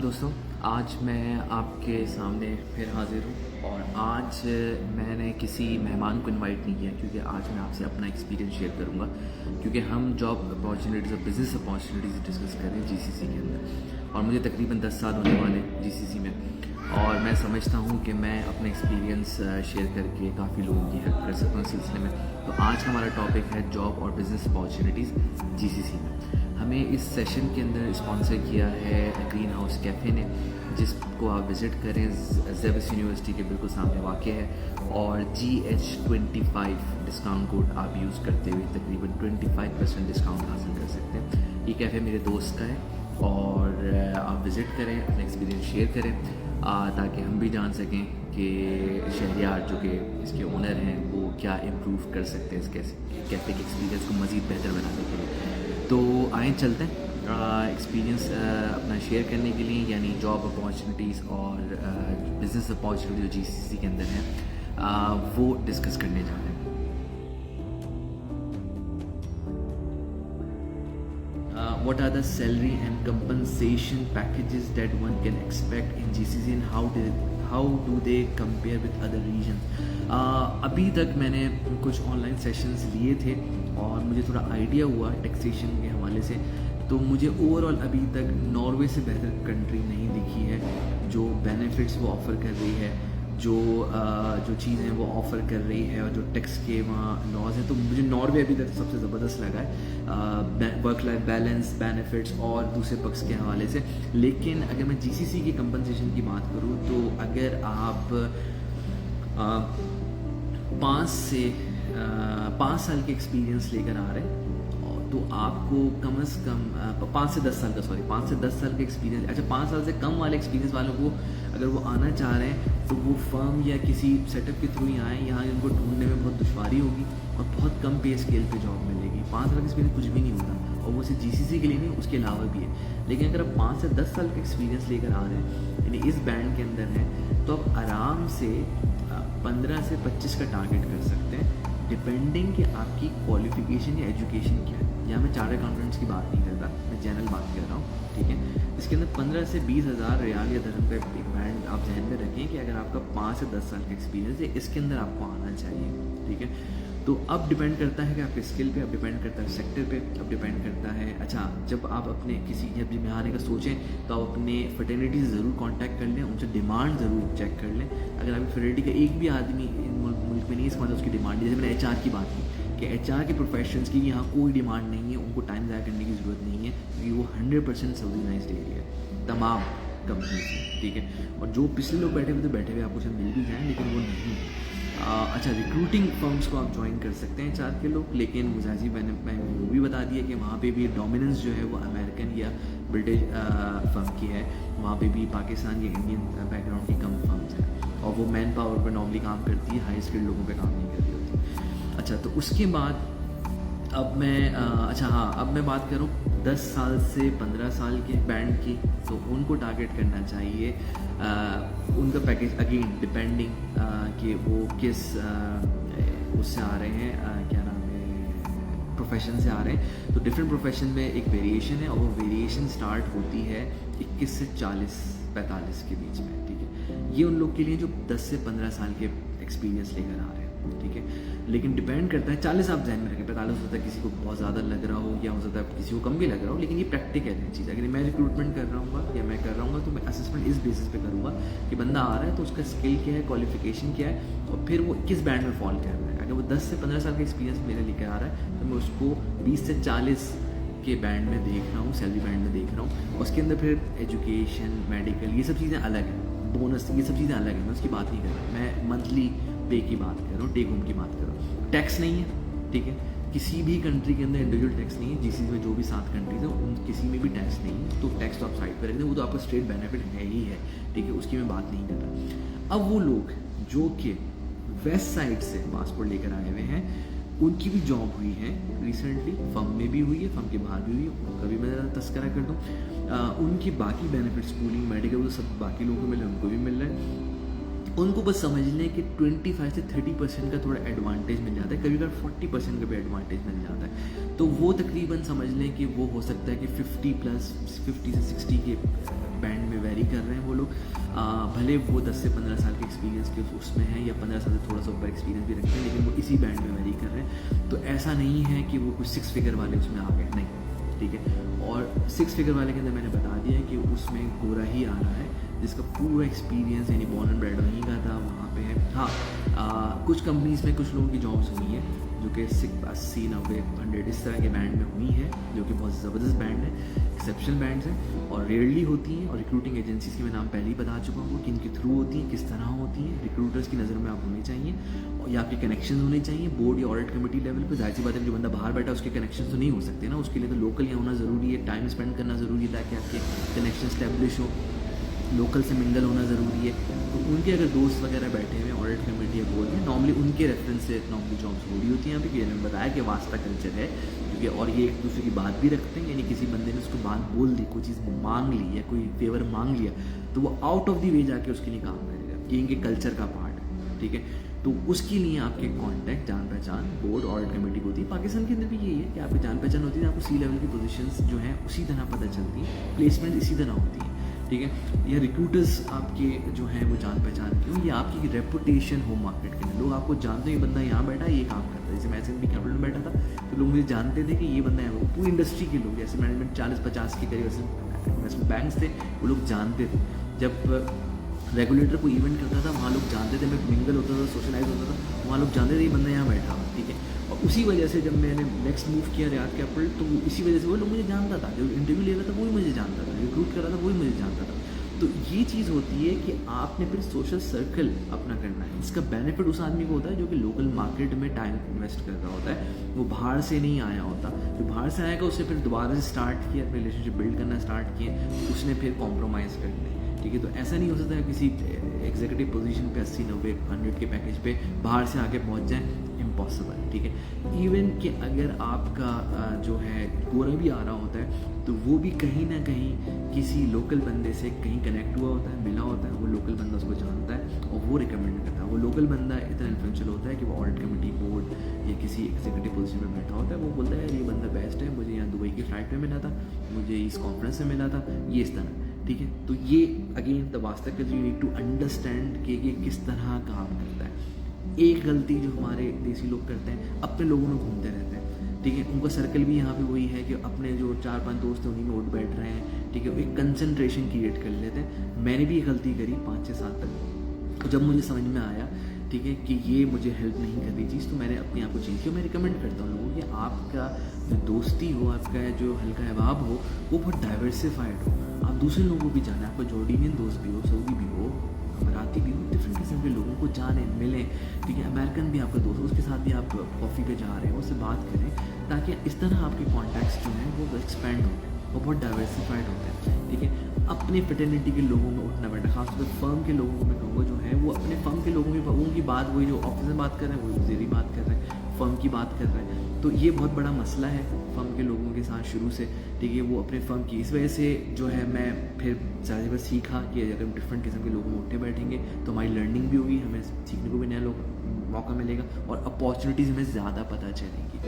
दोस्तों, आज मैं आपके सामने फिर हाज़िर हूँ और आज मैंने किसी मेहमान को इनवाइट नहीं किया क्योंकि आज मैं आपसे अपना एक्सपीरियंस शेयर करूँगा क्योंकि हम जॉब अपॉर्चुनिटीज़ और बिज़नेस अपॉर्चुनिटीज़ डिस्कस कर रहे हैं जीसीसी के अंदर और मुझे तकरीबन 10 साल होने वाले हैं जीसीसी में और मैं समझता हूँ कि मैं अपना एक्सपीरियंस शेयर करके काफ़ी लोगों की हेल्प कर सकता हूँ इस सिलसिले में। तो आज हमारा टॉपिक है जॉब और बिज़नेस अपॉर्चुनिटीज़ जीसीसी में। हमें इस सेशन के अंदर स्पॉन्सर किया है ग्रीन हाउस कैफ़े ने, जिसको आप विज़िट करें, ज़ेविस यूनिवर्सिटी के बिल्कुल सामने वाक़ है और GH25 डिस्काउंट कोड आप यूज़ करते हुए तकरीबन 25% डिस्काउंट हासिल कर सकते हैं। ये कैफ़े मेरे दोस्त का है और आप विज़िट करें, अपना एक्सपीरियंस शेयर करें ताकि हम भी जान सकें कि शहरियार जो कि इसके ओनर हैं वो क्या इम्प्रूव कर सकते हैं इस कैफ़े के एक्सपीरियंस को मज़ीद बेहतर बनाने के लिए। तो आए चलते हैं एक्सपीरियंस अपना शेयर करने के लिए, यानी जॉब अपॉर्चुनिटीज़ और बिज़नेस अपॉर्चुनिटी जो जीसीसी के अंदर है वो डिस्कस करने जा रहे हैं। What are the salary and compensation packages that one can expect in GCC and how do they compare with other regions? अभी तक मैंने कुछ ऑनलाइन सेशंस लिए थे और मुझे थोड़ा आइडिया हुआ टैक्सेशन के हवाले से, तो मुझे ओवरऑल अभी तक नॉर्वे से बेहतर कंट्री नहीं दिखी है जो बेनिफिट्स वो ऑफ़र कर रही है, जो चीज़ें वो ऑफ़र कर रही है और जो टैक्स के वहाँ लॉज हैं। तो मुझे नॉर्वे अभी तक सबसे ज़बरदस्त लगा है वर्क लाइफ बैलेंस, बेनिफिट्स और दूसरे पक्ष के हवाले से। लेकिन अगर मैं जीसीसी की कंपनसेशन की बात करूँ तो अगर आप 5 साल के एक्सपीरियंस लेकर आ रहे हैं तो आपको कम से कम 5 से 10 साल का एक्सपीरियंस, अच्छा 5 साल से कम वाले एक्सपीरियंस वालों को अगर वो आना चाह रहे हैं तो वो फर्म या किसी सेटअप के थ्रू ही आएँ। यहाँ इनको ढूंढने में बहुत दुश्वारी होगी और बहुत कम पे स्केल पे जॉब मिलेगी। 5 साल का एक्सपीरियंस कुछ भी नहीं होता और वो सिर्फ जीसीसी के लिए नहीं, उसके अलावा भी है। लेकिन अगर आप 5 से 10 साल का एक्सपीरियंस लेकर आ रहे हैं, यानी इस बैंड के अंदर हैं, तो आप आराम से 15 से 25 का टारगेट कर सकते हैं, डिपेंडिंग कि आपकी क्वालिफिकेशन या एजुकेशन क्या है। यहाँ मैं चार्टर्ड अकाउंटेंट्स की बात नहीं कर रहा, मैं जनरल बात कर रहा हूँ, ठीक है। इसके अंदर 15 से 20 हज़ार रियाल या दरहम का एक बैंड आप जहन में रखें कि अगर आपका 5 से 10 साल का एक्सपीरियंस है, इसके अंदर आपको आना चाहिए, ठीक है। तो अब डिपेंड करता है कि आपके स्किल पे, अब डिपेंड करता है सेक्टर पे, अब डिपेंड करता है। अच्छा, जब आप अपने जब में आने का सोचें तो आप अपने फर्टिलिटी से ज़रूर कांटेक्ट कर लें, उनसे डिमांड ज़रूर चेक कर लें। अगर आपकी फर्टिलिटी का एक भी आदमी मुल्क में नहीं समझता उसकी डिमांड, जैसे मैंने एचआर की बात की कि एचआर के प्रोफेशंस की यहाँ कोई डिमांड नहीं है, उनको टाइम ज़ाया करने की ज़रूरत नहीं है क्योंकि वो 100% सब्सिडाइज्ड एरिया है तमाम कंपनी से, ठीक है। और जो पिछले लोग बैठे हुए तो बैठे हुए आपको शायद मिल भी जाएँ, लेकिन वो नहीं है। अच्छा, रिक्रूटिंग फर्म्स को आप ज्वाइन कर सकते हैं चार के लोग, लेकिन मुझे मैंने वो भी बता दिया कि वहाँ पे भी डोमिनेंस जो है वो अमेरिकन या ब्रिटिश फर्म की है। वहाँ पे भी पाकिस्तान या इंडियन बैकग्राउंड की कम फर्म्स हैं और वो मैन पावर पर नॉर्मली काम करती है, हाई स्किल्ड लोगों पे काम नहीं कर रही होती। अच्छा, तो उसके बाद अब मैं बात करूँ 10 साल से 15 साल के बैंड की, तो उनको टारगेट करना चाहिए। उनका पैकेज अगेन डिपेंडिंग कि वो किस उससे आ रहे हैं, क्या नाम है, प्रोफेशन से आ रहे हैं। तो डिफरेंट प्रोफेशन में एक वेरिएशन है और वो वेरिएशन स्टार्ट होती है 21 से 40-45 के बीच में, ठीक है। ये उन लोग के लिए जो 10 से 15 साल के एक्सपीरियंस लेकर आ रहे हैं, ठीक है। लेकिन डिपेंड करता है, 40 आप ध्यान में रखें, 45 हो सकता है किसी को बहुत ज़्यादा लग रहा हो या हो सकता है किसी को कम भी लग रहा हो, लेकिन ये प्रैक्टिकल है चीज़। अगर मैं रिक्रूटमेंट कर रहा हूँ या मैं कर रहा हूँ तो मैं असेसमेंट इस बेसिस पे करूँगा कि बंदा आ रहा है तो उसका स्किल क्या है, क्वालिफिकेशन क्या है और फिर वो किस बैंड में फॉल कर रहा है। अगर वो 10 से 15 साल का एक्सपीरियंस मेरे लेकर आ रहा है तो मैं उसको 20 से 40 के बैंड में देख रहा हूँ, सैलरी बैंड में देख रहा हूँ। उसके अंदर फिर एजुकेशन, मेडिकल, ये सब चीज़ें अलग हैं, बोनस, ये सब चीज़ें अलग हैं, मैं उसकी बात नहीं कर रहा। मैं मंथली पे की बात कर रहा हूँ, टेक होम की बात कर रहा हूँ। टैक्स नहीं है, ठीक है, किसी भी कंट्री के अंदर इंडिविजुअल टैक्स नहीं है। जीसीसी में जो भी 7 कंट्रीज हैं उन किसी में भी टैक्स नहीं है, तो टैक्स तो आप साइड पर रख दें, वो तो आपका स्टेट बेनिफिट है ही है, ठीक है, उसकी मैं बात नहीं कर रहा। अब वो लोग जो कि वेस्ट साइड से पासपोर्ट लेकर आए हुए हैं, उनकी भी जॉब हुई है रिसेंटली, फर्म में भी हुई है, फर्म के बाहर भी हुई है, उनका भी मैं ज़रा तस्करा कर दूँ। उनकी बाकी बेनिफिट्स, स्कूलिंग, मेडिकल, वो सब बाकी लोगों को मिल रहा है, उनको भी मिल रहा है। उनको बस समझ लें कि 25 से 30% का थोड़ा एडवांटेज मिल जाता है, कभी कभी 40% का भी एडवांटेज मिल जाता है। तो वो तकरीबन समझ लें कि वो हो सकता है कि 50 से 60 के बैंड में वेरी कर रहे हैं वो लोग। भले वो 10 से 15 साल के एक्सपीरियंस के उसमें हैं या 15 साल से थोड़ा सा ऊपर एक्सपीरियंस भी रखते हैं, लेकिन वो इसी बैंड में वेरी कर रहे हैं। तो ऐसा नहीं है कि वो कुछ 6 फिगर वाले उसमें आ गए, नहीं, ठीक है। और 6 फिगर वाले के अंदर मैंने बता दिया कि उसमें गोरा ही आ रहा है जिसका पूरा एक्सपीरियंस यानी बॉर्न एंड ब्रेड वहीं का था, वहाँ पे है। हाँ, कुछ कंपनीज़ में कुछ लोगों की जॉब्स हुई हैं जो कि 80, 90, 100 इस तरह के बैंड में हुई है, जो कि बहुत ज़बरदस्त बैंड है, एक्सेप्शनल बैंड्स हैं और रेयरली होती हैं। और रिक्रूटिंग एजेंसीज़ के मैं नाम पहले ही बता चुका हूँ कि इनके थ्रू होती हैं, किस तरह होती हैं। रिक्रूटर्स की नज़र में आप होने चाहिए और या आपके कनेक्शन होने चाहिए बोर्ड या ऑडिट कमेटी लेवल पर। जाहिर सी बात है, जो बंदा बाहर बैठा उसके कनेक्शन तो नहीं हो सकते ना, उसके लिए तो लोकल यहाँ होना ज़रूरी है, टाइम स्पेंड करना ज़रूरी है ताकि आपके कनेक्शन स्टैब्लिश हो, लोकल से मिंगल होना ज़रूरी है। तो उनके अगर दोस्त वगैरह बैठे हुए ऑडिट कमेटी या बोर्ड में, नॉर्मली उनके रेफरेंस से नॉर्मली जॉब्स हो रही होती हैं यहाँ पे, कि मैंने बताया कि वास्ता कल्चर है क्योंकि, और ये एक दूसरे की बात भी रखते हैं, यानी किसी बंदे ने उसको बात बोल दी, कोई चीज़ मांग ली या कोई फेवर मांग लिया तो वो आउट ऑफ द वे जाके उसके लिए काम करेगा, ये इनके कल्चर का पार्ट है, ठीक है। तो उसके लिए आपके कॉन्टैक्ट, जान पहचान बोर्ड ऑडिट कमेटी होती है। पाकिस्तान के अंदर भी यही है कि आपकी जान पहचान होती है, आपको सी लेवल की पोजीशंस जो हैं उसी तरह पता चलती है, प्लेसमेंट इसी तरह होती है, ठीक है। या रिक्रूटर्स आपके जो हैं वो जान पहचान क्यों, ये आपकी रेपुटेशन हो मार्केट के अंदर, लोग आपको जानते हैं ये बंदा यहाँ बैठा है, ये काम करता है। जैसे मैं एस&पी कैपिटल में बैठा था तो लोग मुझे जानते थे कि ये बंदा है, पूरी इंडस्ट्री के लोग, जैसे मैनेजमेंट 40-50 के करीब इन्वेस्टमेंट बैंक्स थे, वो लोग जानते थे। जब रेगुलेटर को इवेंट करता था वहाँ लोग जानते थे, मैं मिंगल होता था, सोशलाइज होता था, वहाँ लोग जानते थे ये बंदा यहाँ बैठा हुआ, ठीक है। और उसी वजह से जब मैंने नेक्स्ट मूव किया रियाद कैपिटल, तो इसी वजह से वो लोग मुझे जानता था, जो इंटरव्यू ले रहा था वही मुझे जानता था, रिक्रूट कर रहा था वही मुझे जानता था। तो ये चीज़ होती है कि आपने फिर सोशल सर्कल अपना करना है। इसका बेनिफिट उस आदमी को होता है जो कि लोकल मार्केट में टाइम इन्वेस्ट कर रहा होता है, वो बाहर से नहीं आया होता। जो बाहर से आएगा उसने फिर दोबारा से स्टार्ट किया, रिलेशनशिप बिल्ड करना स्टार्ट किए, उसने फिर कॉम्प्रोमाइज़ कर लिया, ठीक है। तो ऐसा नहीं हो सकता है किसी एग्जीक्यूटिव पोजीशन पे 80, 90, 100 के पैकेज पे बाहर से आके पहुंच जाए, इम्पॉसिबल, ठीक है। इवन कि अगर आपका जो है गोरा भी आ रहा होता है तो वो भी कहीं ना कहीं किसी लोकल बंदे से कहीं कनेक्ट हुआ होता है, मिला होता है, वो लोकल बंदा उसको जानता है और वो रिकमेंड करता है। वो लोकल बंदा इतना इन्फ्लुएंशियल होता है कि वो ऑडिट कमेटी, बोर्ड या किसी एग्जीक्यूटिव पोजीशन में बैठा होता है, वो बोलता है ये बंदा बेस्ट है, मुझे यहाँ दुबई की फ्लाइट में मिला था, मुझे इस कॉन्फ्रेंस में मिला था, ये इस तरह, ठीक है। तो ये अगेन द वास्ता का यू नीड टू अंडरस्टैंड कि ये किस तरह काम करता है। एक गलती जो हमारे देसी लोग करते हैं, अपने लोगों में घूमते रहते हैं, ठीक है। उनका सर्कल भी यहाँ पे वही है कि अपने जो 4-5 दोस्त हैं उन्हीं में उठ बैठ रहे हैं, ठीक है। एक कंसंट्रेशन क्रिएट कर लेते हैं। मैंने भी ये गलती करी 5-6 साल तक, तो जब मुझे समझ में आया, ठीक है, कि ये मुझे हेल्प नहीं कर रही चीज़, तो मैंने अपने आप को चेंज किया। मैं रिकमेंड करता हूँ लोगों कि आपका जो दोस्ती हो, आपका जो हल्का अहबाब हो, वो बहुत डाइवर्सिफाइड हो। आप दूसरे लोगों को भी जाने, आपका जॉर्डीनियन दोस्त भी हो, सऊदी भी हो, अमराती भी हो, डिफरेंट किस्म के लोगों को जाने, मिलें, ठीक है। अमेरिकन भी आपका दोस्त हो, उसके साथ भी आप कॉफ़ी पे जा रहे हो, उससे बात करें, ताकि इस तरह आपके कॉन्टैक्ट्स जो हैं वो एक्सपेंड होते हैं, वो बहुत डाइवर्सिफाइड होते हैं, ठीक है। अपने फ्रेटर्निटी के लोगों में उठना बैठना, खासतौर पर फर्म के लोगों को मैं कहूँगा जो है वो अपने फर्म के लोगों की बात, वही जो ऑफिस में बात कर रहे हैं वही जेरी बात कर रहे हैं, फर्म की बात कर रहे हैं। तो ये बहुत बड़ा मसला है फर्म के लोगों के साथ शुरू से, ठीक है। वो अपने फर्म की इस वजह से जो है, मैं फिर ज़्यादा बस सीखा कि अगर हम डिफरेंट किस्म के लोगों में उठे बैठेंगे तो हमारी लर्निंग भी होगी, हमें सीखने को भी नया मौका मिलेगा और अपॉर्चुनिटीज़ हमें ज़्यादा पता चलेगी।